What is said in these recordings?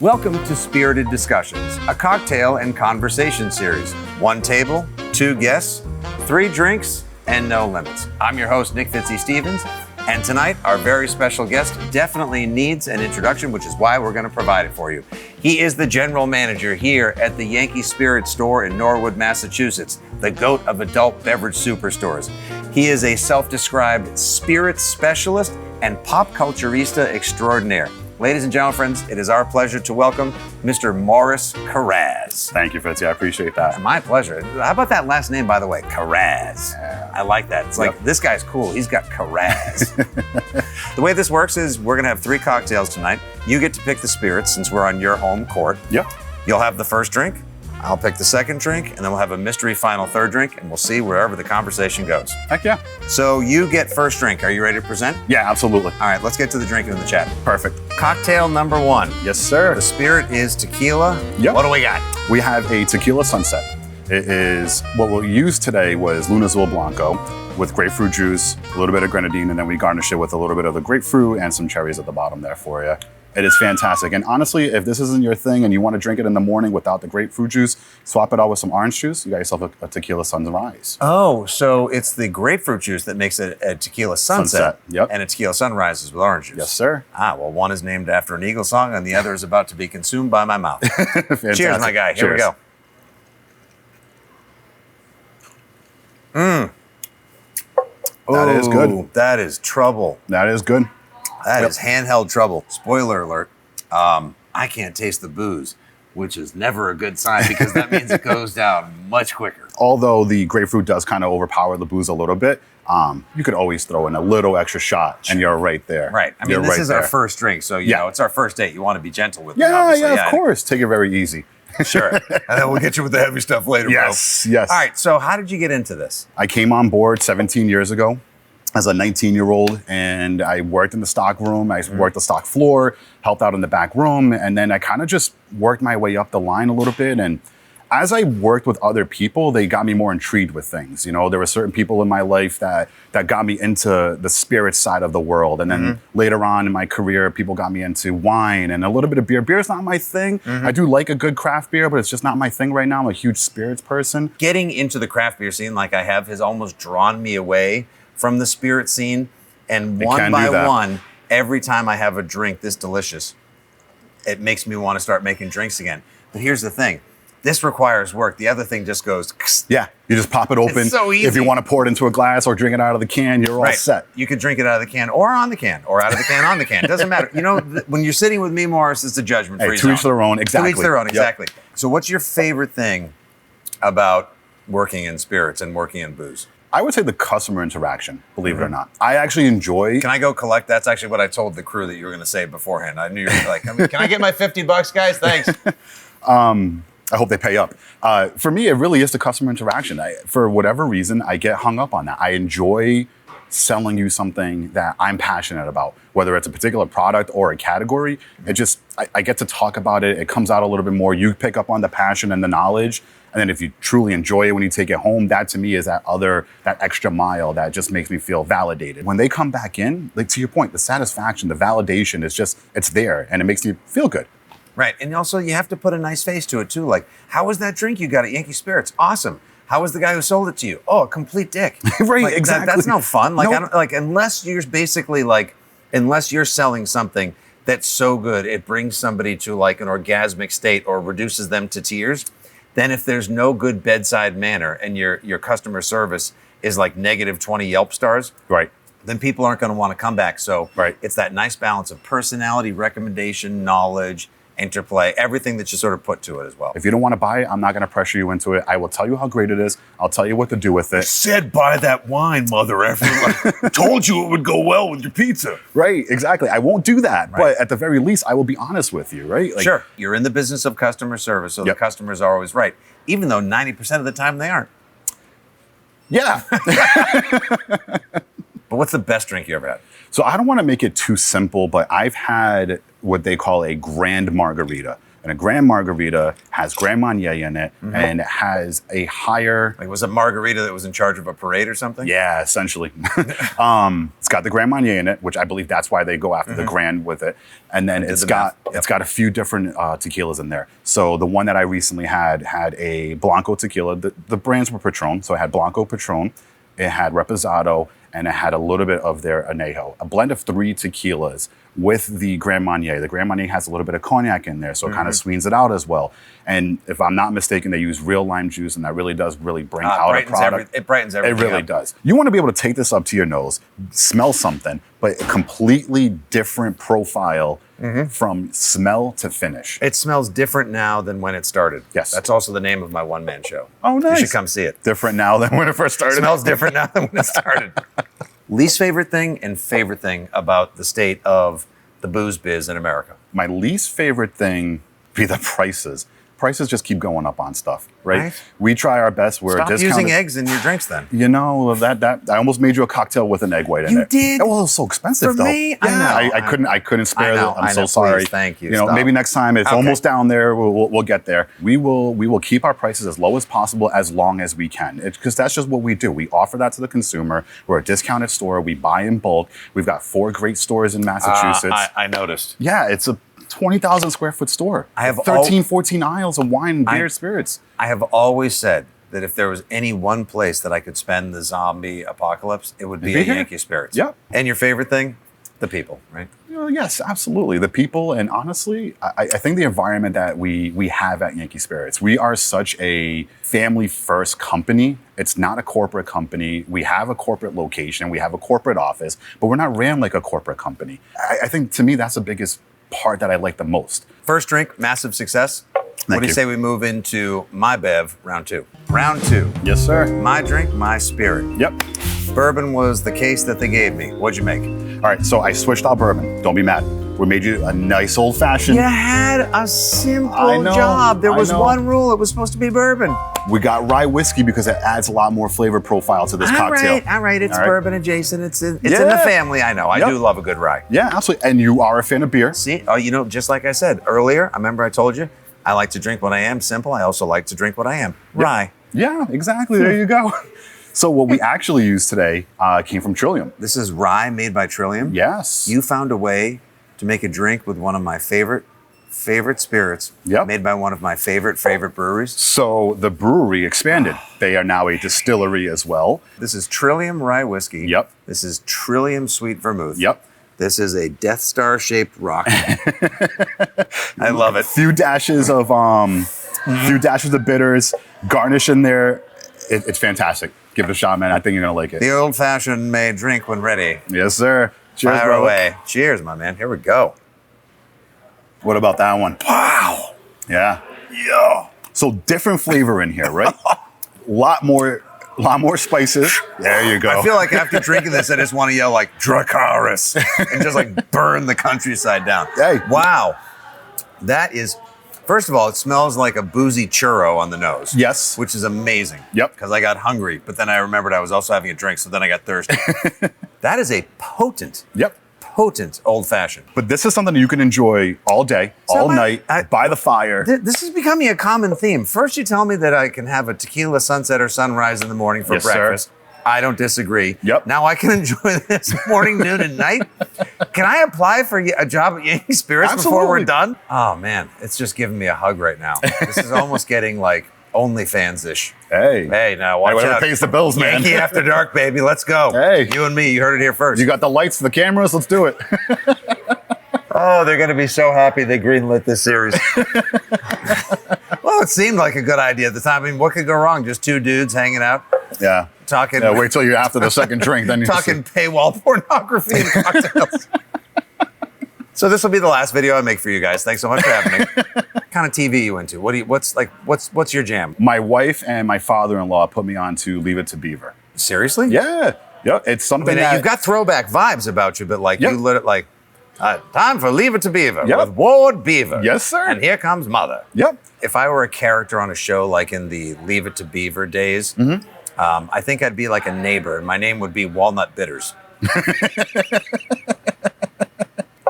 Welcome to Spirited Discussions, a cocktail and conversation series. One table, two guests, three drinks, and no limits. I'm your host, Fitzy Stevens, and tonight our very special guest definitely needs an introduction, which is why we're going to provide it for you. He is the general manager here at the Yankee Spirits store in Norwood, Massachusetts, the GOAT of adult beverage superstores. He is a self-described spirits specialist and pop culturista extraordinaire. Ladies and gentlemen, friends, it is our pleasure to welcome Mr. Morris Carraz. Thank you, Fitzy. I appreciate that. My pleasure. How about that last name, by the way? Carraz. Yeah. I like that. It's like, this guy's cool. He's got Carraz. The way this works is we're going to have three cocktails tonight. You get to pick the spirits since we're on your home court. Yep. You'll have the first drink. I'll pick the second drink, and then we'll have a mystery final third drink, and we'll see wherever the conversation goes. Heck yeah. So you get first drink. Are you ready to present? Yeah, absolutely. All right, let's get to the drinking in the chat. Perfect. Cocktail number one. Yes, sir. The spirit is tequila. Yep. What do we got? We have a Tequila Sunset. It is, what we'll use today was Lunazul Blanco with grapefruit juice, a little bit of grenadine, and then we garnish it with a little bit of the grapefruit and some cherries at the bottom there for you. It is fantastic. And honestly, if this isn't your thing and you want to drink it in the morning without the grapefruit juice, swap it out with some orange juice, you got yourself a Tequila Sunrise. Oh, so it's the grapefruit juice that makes it a tequila sunset. Yep. And a tequila sunrise is with orange juice. Yes, sir. Ah, well, one is named after an Eagle song and the other is about to be consumed by my mouth. Cheers, my guy. Here we go. That is good. That is trouble. That is good. That is handheld trouble. Spoiler alert. I can't taste the booze, which is never a good sign because that means it goes down much quicker. Although the grapefruit does kind of overpower the booze a little bit, you could always throw in a little extra shot and you're right there. Right. I mean, this is our first drink, so you know, it's our first date. You want to be gentle with me, obviously. Yeah, of course. Take it very easy. Sure. And then we'll get you with the heavy stuff later, yes, bro. Yes. All right, so how did you get into this? I came on board 17 years ago as a 19-year-old, and I worked in the stock room. I worked the stock floor, helped out in the back room, and then I kind of just worked my way up the line a little bit. And as I worked with other people, they got me more intrigued with things. You know, there were certain people in my life that got me into the spirit side of the world. And then later on in my career, people got me into wine and a little bit of beer. Beer is not my thing. I do like a good craft beer, but it's just not my thing right now. I'm a huge spirits person. Getting into the craft beer scene like I have has almost drawn me away from the spirit scene. And one by one, every time I have a drink this delicious, it makes me want to start making drinks again. But here's the thing. This requires work. The other thing just goes. Yeah, you just pop it open. It's so easy. If you want to pour it into a glass or drink it out of the can, you're all set. You can drink it out of the can or on the can or out of the can on the can. It doesn't matter. You know, when you're sitting with me, Morris, it's a judgment-free zone. To each their own, exactly. To each their own, exactly. Yep. So what's your favorite thing about working in spirits and working in booze? I would say the customer interaction, believe it or not. I actually enjoy. Can I go collect? That's actually what I told the crew that you were going to say beforehand. I knew you were like, can I get my $50, guys? Thanks. I hope they pay up. For me, it really is the customer interaction. For whatever reason, I get hung up on that. I enjoy selling you something that I'm passionate about, whether it's a particular product or a category. I get to talk about it. It comes out a little bit more. You pick up on the passion and the knowledge. And then if you truly enjoy it when you take it home, that to me is that extra mile that just makes me feel validated. When they come back in, like to your point, the satisfaction, the validation is it's there and it makes you feel good. Right. And also you have to put a nice face to it too. Like, how was that drink you got at Yankee Spirits? Awesome. How was the guy who sold it to you? Oh, a complete dick. Right, like, exactly. That's no fun. Like, Nope. unless you're selling something that's so good, it brings somebody to like an orgasmic state or reduces them to tears. Then if there's no good bedside manner and your customer service is like negative 20 Yelp stars, right, then people aren't going to want to come back. So it's that nice balance of personality, recommendation, knowledge, interplay, everything that you sort of put to it as well. If you don't want to buy it, I'm not going to pressure you into it. I will tell you how great it is. I'll tell you what to do with it. I said buy that wine, mother effer. I told you it would go well with your pizza. Right, exactly. I won't do that. Right. But at the very least, I will be honest with you, right? Like, sure. You're in the business of customer service, so the customers are always right, even though 90% of the time they aren't. Yeah. But what's the best drink you ever had? So I don't want to make it too simple, but I've had what they call a grand margarita. And a grand margarita has Grand Marnier in it, and it has a higher... Like, was it margarita that was in charge of a parade or something? Yeah, essentially. It's got the Grand Marnier in it, which I believe that's why they go after the Grand with it. And then it's got a few different tequilas in there. So the one that I recently had a Blanco tequila. The brands were Patron, so it had Blanco Patron, it had Reposado, and it had a little bit of their Añejo. A blend of 3 tequilas with the Grand Marnier. The Grand Marnier has a little bit of cognac in there, so it kind of sweetens it out as well. And if I'm not mistaken, they use real lime juice, and that really does bring out a product. It brightens everything It really up. does. You want to be able to take this up to your nose, smell something, but a completely different profile from smell to finish. It smells different now than when it started. Yes. That's also the name of my one-man show. Oh, nice. You should come see it. Different now than when it first started. It smells different now than when it started. Least favorite thing and favorite thing about the state of the booze biz in America? My least favorite thing be the prices. Prices just keep going up on stuff, right? We try our best. We're Stop discounted. using eggs in your drinks then. You know, that I almost made you a cocktail with an egg white in You it. did? Well, it was so expensive For though. me? I know. I couldn't spare I know, it. I'm so please, sorry. thank you. You know, Stop. maybe next time it's Okay. almost down there. We'll get there. We will keep our prices as low as possible as long as we can. Because that's just what we do. We offer that to the consumer. We're a discounted store. We buy in bulk. We've got 4 great stores in Massachusetts. I noticed. Yeah, it's a 20,000 square foot store. I have 14 aisles of wine and beer spirits. I have always said that if there was any one place that I could spend the zombie apocalypse, it would be Be at here. Yankee Spirits. Yep. And your favorite thing? The people, right? Yes, absolutely. The people, and honestly, I think the environment that we have at Yankee Spirits, we are such a family-first company. It's not a corporate company. We have a corporate location. We have a corporate office, but we're not ran like a corporate company. I think, to me, that's the biggest part that I like the most. First drink, massive success. What do you you. say we move into my bev, round 2? Round 2. Yes, sir. My drink, my spirit. Yep. Bourbon was the case that they gave me. What'd you make? All right, so I switched out bourbon. Don't be mad. We made you a nice old-fashioned. You had a simple I know, job. There I was know. one rule. It was supposed to be bourbon. We got rye whiskey because it adds a lot more flavor profile to this cocktail. All right. It's All right. bourbon adjacent. It's in the Yeah. family. I know. I Yep. do love a good rye. Yeah, absolutely. And you are a fan of beer. See, you know, just like I said earlier, I remember I told you, I like to drink what I am simple. I also like to drink what I am. Rye. Yeah, exactly. There you go. So what we actually used today came from Trillium. This is rye made by Trillium. Yes. You found a way to make a drink with one of my favorite spirits. Yep. Made by one of my favorite breweries. So the brewery expanded. They are now a distillery as well. This is Trillium rye whiskey. Yep. This is Trillium sweet vermouth. Yep. This is a Death Star shaped rock. I love it. Few dashes of bitters, garnish in there. It's fantastic. Give it a shot, man. I think you're gonna like it. The old fashioned may drink when ready. Yes, sir. Cheers, Fire brother. away. Cheers, my man. Here we go. What about that one? Wow. Yeah. Yeah. So different flavor in here, right? lot more spices. There you go. I feel like after drinking this, I just want to yell like Dracarys and just like burn the countryside down. Hey. Wow. That is, first of all, it smells like a boozy churro on the nose. Yes. Which is amazing. Yep. Because I got hungry, but then I remembered I was also having a drink, so then I got thirsty. That is a potent old fashioned. But this is something that you can enjoy all day, all night, by the fire. This is becoming a common theme. First, you tell me that I can have a tequila sunset or sunrise in the morning for Yes, sir. breakfast. I don't disagree. Yep. Now I can enjoy this morning, noon, and night. Can I apply for a job at Yankee Spirits before we're Absolutely. done? Oh man, it's just giving me a hug right now. This is almost getting like OnlyFans-ish. Hey, Now watch whatever out. pays the bills, man. Yankee After Dark, baby. Let's go. Hey. You and me. You heard it here first. You got the lights, the cameras. Let's do it. Oh, they're going to be so happy they greenlit this series. Well, it seemed like a good idea at the time. I mean, what could go wrong? Just 2 dudes hanging out, Yeah. talking. Yeah. Wait till you're after the second drink, then you talking paywall pornography and cocktails. So this will be the last video I make for you guys. Thanks so much for having me. What kind of TV you into? What's your jam? My wife and my father-in-law put me on to Leave It to Beaver. Seriously? Yeah. It's I something mean, that you've got throwback vibes about you, but like Yep. you let it like, time for Leave It to Beaver Yep. with Ward Beaver. Yes, sir. And here comes Mother. Yep. If I were a character on a show like in the Leave It to Beaver days, I think I'd be like a neighbor, and my name would be Walnut Bitters.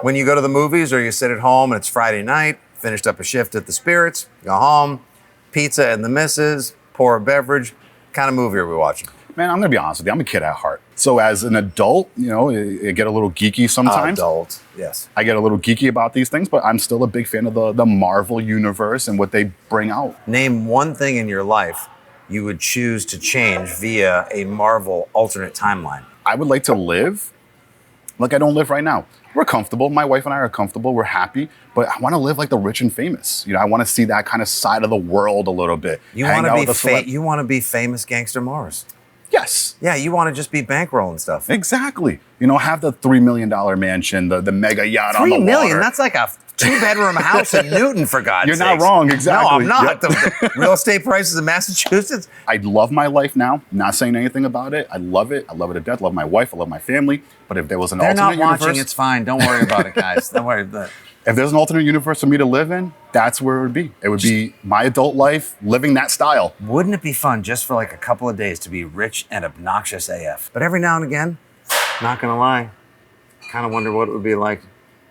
When you go to the movies or you sit at home and it's Friday night, finished up a shift at the Spirits, go home, pizza and the missus, pour a beverage, kind of movie are we watching? Man, I'm gonna be honest with you. I'm a kid at heart. So as an adult, you know, I get a little geeky sometimes. Adult, yes. I get a little geeky about these things, but I'm still a big fan of the Marvel universe and what they bring out. Name one thing in your life you would choose to change via a Marvel alternate timeline. I would like to live like I don't live right now. We're comfortable. My wife and I are comfortable. We're happy, but I want to live like the rich and famous. You know, I want to see that kind of side of the world a little bit. You want to be famous gangster Morris. Yes. Yeah, you want to just be bankrolling stuff. Exactly. You know, have the $3 million mansion, the mega yacht on the water. $3 million? That's like a 2-bedroom house in Newton, for God's sake. You're not wrong, exactly. No, I'm not. Yep. The real estate prices in Massachusetts. I love my life now. Not saying anything about it. I love it. I love it to death. Love my wife. I love my family. But if there was an alternate universe... They're not watching. It's fine. Don't worry about it, guys. Don't worry about it. If there's an alternate universe for me to live in, that's where it would be. It would be my adult life, living that style. Wouldn't it be fun just for like a couple of days to be rich and obnoxious AF? But every now and again, not gonna lie, kind of wonder what it would be like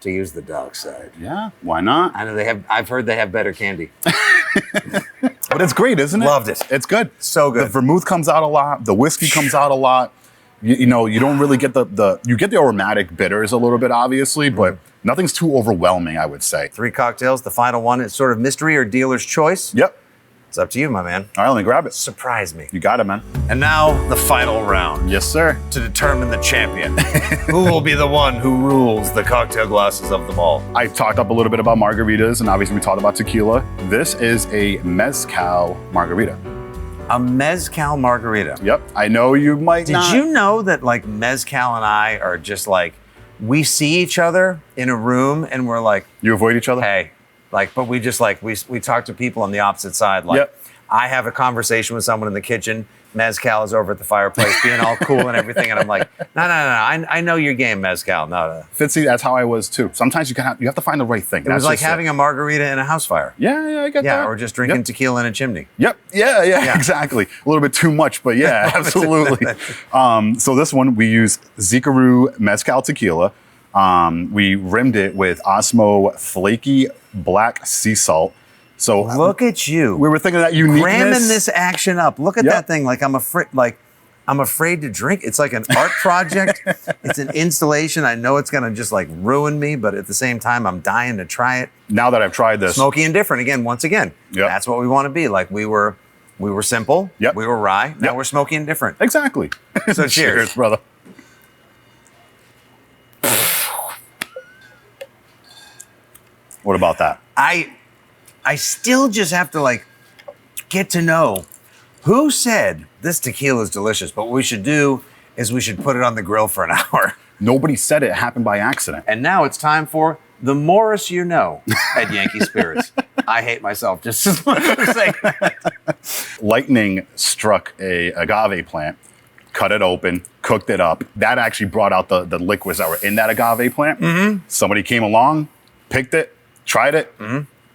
to use the dark side. Yeah, why not? I know I've heard they have better candy. But it's great, isn't it? Loved it. It's good. So good. The vermouth comes out a lot. The whiskey comes out a lot. You know, you don't really get you get the aromatic bitters a little bit, obviously, but nothing's too overwhelming, I would say. 3 cocktails. The final one is sort of mystery or dealer's choice. Yep. It's up to you, my man. All right, let me grab it. Surprise me. You got it, man. And now the final round. Yes, sir. To determine the champion. Who will be the one who rules the cocktail glasses of them all? I talked up a little bit about margaritas, and obviously we talked about tequila. This is a mezcal margarita. A mezcal margarita. Yep. I know you might not. Did you know that like mezcal and I are just like, we see each other in a room and we're like, You avoid each other? hey, like, but we just like, we talk to people on the opposite side. Like, Yep. I have a conversation with someone in the kitchen. Mezcal is over at the fireplace being all cool and everything. And I'm like, no. I know your game, mezcal. No. Fitzy, that's how I was too. Sometimes you have to find the right thing. It was like having a margarita in a house fire. Yeah, I get that. Yeah, or just drinking tequila in a chimney. Yep. Yeah, exactly. A little bit too much, but yeah, absolutely. So this one, we use Zikaru Mezcal Tequila. We rimmed it with Osmo Flaky Black Sea Salt. So look at you. We were thinking of that uniqueness. Ramming this action up. Look at that thing. Like I'm afraid to drink. It's like an art project. It's an installation. I know it's gonna just like ruin me, but at the same time, I'm dying to try it. Now that I've tried this, Smoky and different again. Once again, that's what we want to be. Like we were simple. Yep. We were rye. Now we're smoky and different. Exactly. So cheers, brother. What about that? I still just have to like get to know who said this tequila is delicious, but what we should do is we should put it on the grill for an hour. Nobody said it happened by accident. And now it's time for the Morris you know at Yankee Spirits. I hate myself just as much for saying that. Lightning struck a agave plant, cut it open, cooked it up. That actually brought out the liquids that were in that agave plant. Mm-hmm. Somebody came along, picked it, tried it,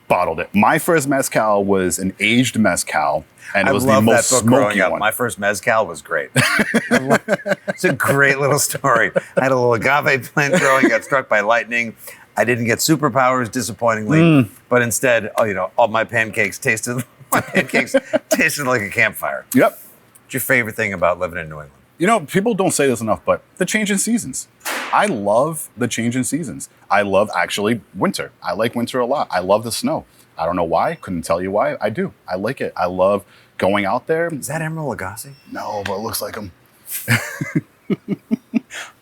bottled it. My first mezcal was an aged mezcal, and it was the most smoky one. My first mezcal was great. It's a great little story. I had a little agave plant growing, got struck by lightning. I didn't get superpowers, disappointingly, but instead, all my pancakes tasted like a campfire. Yep. What's your favorite thing about living in New England? You know, people don't say this enough, but the change in seasons. I love the change in seasons. I love actually winter. I like winter a lot. I love the snow. I don't know why. Couldn't tell you why. I do. I like it. I love going out there. Is that Emerald Lagasse? No, but it looks like them.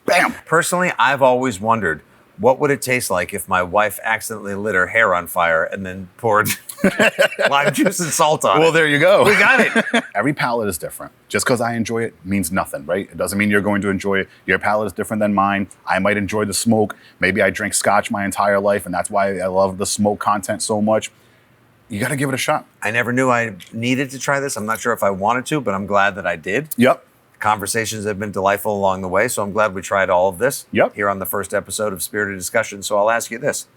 Bam. Personally, I've always wondered, what would it taste like if my wife accidentally lit her hair on fire and then poured lime juice and salt on it? Well, there you go. We got it. Every palate is different. Just because I enjoy it means nothing, right? It doesn't mean you're going to enjoy it. Your palate is different than mine. I might enjoy the smoke. Maybe I drink scotch my entire life, and that's why I love the smoke content so much. You got to give it a shot. I never knew I needed to try this. I'm not sure if I wanted to, but I'm glad that I did. Yep. Conversations have been delightful along the way, so I'm glad we tried all of this here on the first episode of Spirited Discussion. So I'll ask you this.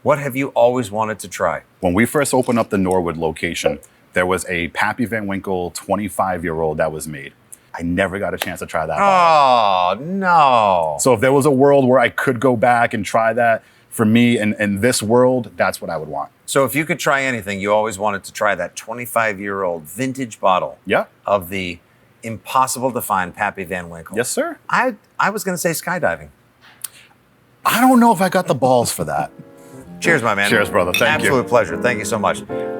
What have you always wanted to try? When we first opened up the Norwood location, there was a Pappy Van Winkle 25-year-old that was made. I never got a chance to try that. Oh, no. So if there was a world where I could go back and try that, for me in this world, that's what I would want. So if you could try anything, you always wanted to try that 25-year-old vintage bottle Yeah. of the impossible to find Pappy Van Winkle. Yes, sir. I was going to say skydiving. I don't know if I got the balls for that. Cheers, my man. Cheers, brother. Thank you. Absolute pleasure. Thank you so much.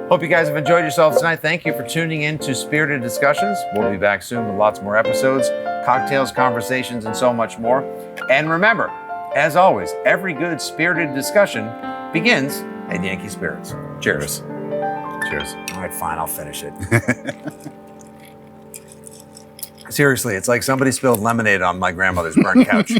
Hope you guys have enjoyed yourselves tonight. Thank you for tuning in to Spirited Discussions. We'll be back soon with lots more episodes, cocktails, conversations, and so much more. And remember, as always, every good spirited discussion begins at Yankee Spirits. Cheers. Cheers. All right, fine. I'll finish it. Seriously, it's like somebody spilled lemonade on my grandmother's burnt couch.